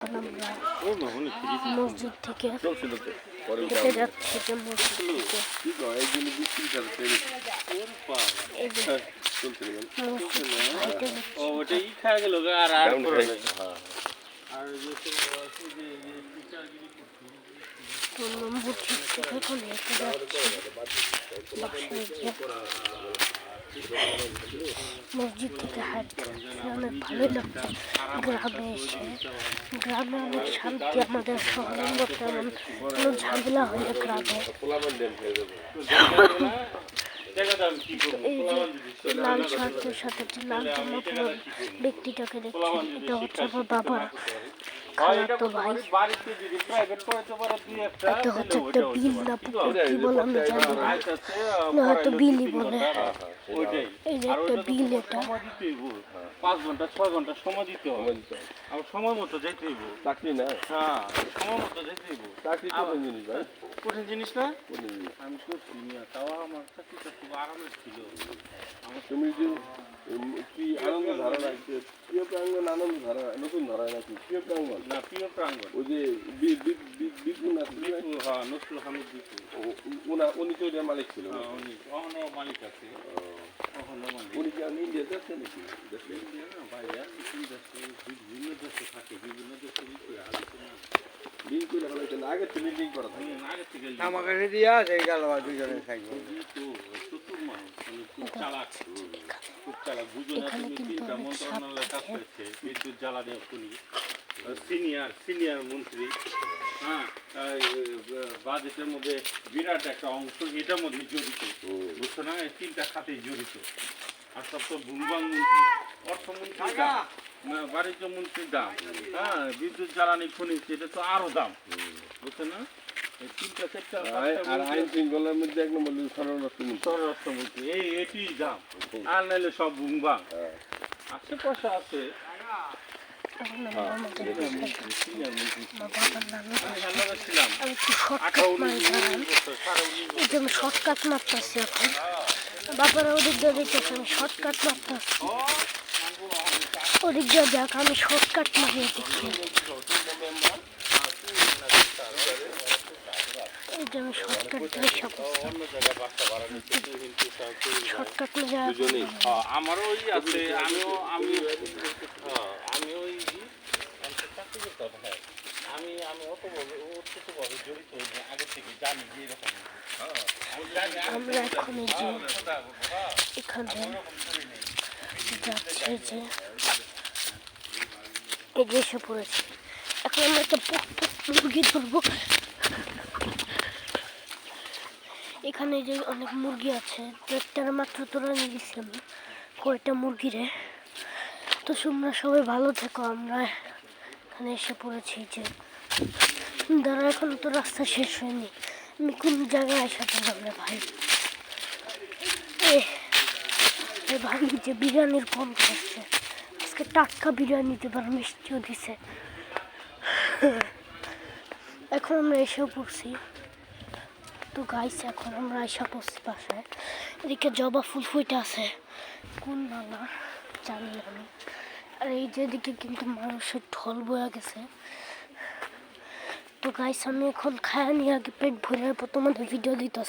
এখন আমরা মসজিদ থেকে হেঁটে যাচ্ছি যে মসজিদ এখন হেঁটে যাচ্ছি মসজিদ থেকে হাঁটতে অনেক ভালোই লাগছে। গ্রামে এসে গ্রামে অনেক শান্তি, আমাদের শহরের মতো তেমন কোনো ঝামেলা হলে গ্রামে। এই যে লাল শার্টের সাথে যে লাল জামা পরা ব্যক্তিটাকে দেখছেন, এটা হচ্ছে আমার বাবা খালাতো ভাই। এটা হচ্ছে একটা বিল না পুকুর কি বলে আমি জানি না, হয়তো বিলই বলে। এই যে একটা বিল, এটা 5 ঘন্টা 6 ঘন্টা সময় দিতে হবে, আর সময় মতো যেতে হইব। চাকরি না, হ্যাঁ সময় মতো যেতে হইব। চাকরি কঠিন জিনিস ভাই, কঠিন জিনিস না। আমি করছি না, তাও আমার চাকরিটা খুব আরামের ছিল। আমার তুমি যে কি আনন্দ ধারণা, প্রিয় প্রাঙ্গন আনন্দ ধারণা নতুন ধারণা নাকি প্রিয় প্রাঙ্গন না? প্রিয় প্রাঙ্গন ওই যে বিপুল না, হ্যাঁ নসরুল হামিদ বিপুল, উনি তো এটার মালিক ছিল। উনি কখনো মালিক আছে, কখনো মালিক। উনি কি আমি ইন্ডিয়াতে আছে নাকি? ইন্ডিয়া না বাইরে দেশে, বিভিন্ন দেশে থাকে, বিভিন্ন দেশে লিঙ্ক করে ফেলাইছেন। আগে থেকে লিঙ্ক করা থাকে, আগে থেকে আমার কাছে দিয়া সেই গেল দুজনে থাকবে। চতুর মানুষ, খুব চালাক, খুব চালাক। বুঝো না তুমি চিন্তা মন্ত্রণালয়ের কাজ করছে, বিদ্যুৎ জ্বালানি উনি সিনিয়র মন্ত্রী। হ্যাঁ, বাজেটের মধ্যে বিরাট একটা অংশ এটার মধ্যে জড়িত, বুঝছো না? 3টা খাতে জড়িত। আর সব তো ভূমিবাং মন্ত্রী, অর্থমন্ত্রী দাম, বাণিজ্য মন্ত্রীর দাম, হ্যাঁ বিদ্যুৎ জ্বালানি খনিজ, এটা তো আরো দাম, বুঝছো না? এই 3টা সেক্টর। আর আইন শৃঙ্খলার মধ্যে এক নম্বর স্বরাষ্ট্রমন্ত্রী, এটি দাম। আর নাইলে সব ভূমিবাং। আশেপাশে আছে শর্টকাট মারতেছি এখন। বাবারা ওদিক দিয়ে দেখতেছে আমি শর্টকাট মারতেছি, ওদিক দিয়ে দেখ আমি শর্টকাট মারিয়ে দিচ্ছি। এই যে আমি শর্টকাট দিয়ে শর্টকাট মেরে আমারও ওই আছে। আমিও অত ভাবে জড়িত আগে থেকে জানি যে এরকম। আমরা এখন এই যে এখানে যাচ্ছে যে এই যে এসে পড়েছি। এখন আমরা একটা মুরগি ধরবো। এখানে যে অনেক মুরগি আছে, তারা মাত্র তোরা নিয়ে গেছি আমি কয়টা মুরগি রে। তো তোমরা সবাই ভালো থেকো। আমরা এখানে এসে পড়েছি যে দাঁড়া, এখন তো রাস্তা শেষ হয়নি, আমি কোন জায়গায় আসাতে যাবে ভাই। ভাই যে বিরিয়ানির ফোন করছে, আজকে টাটকা বিরিয়ানি দেবার মিষ্টিও দিছে। এখন আমরা এসে পড়ছি। তো গাইস এখন আমরা আশা করছি বাসায়। এদিকে জবা ফুল ফুটে আছে, কোন নালা জানি আমি। আর এই যেদিকে কিন্তু মানুষের ঢল বয়ে গেছে। তো গাইস আমি এখন খায়া নিয়ে আগে পেট ভরে তোমাদের ভিডিও দিতেছি।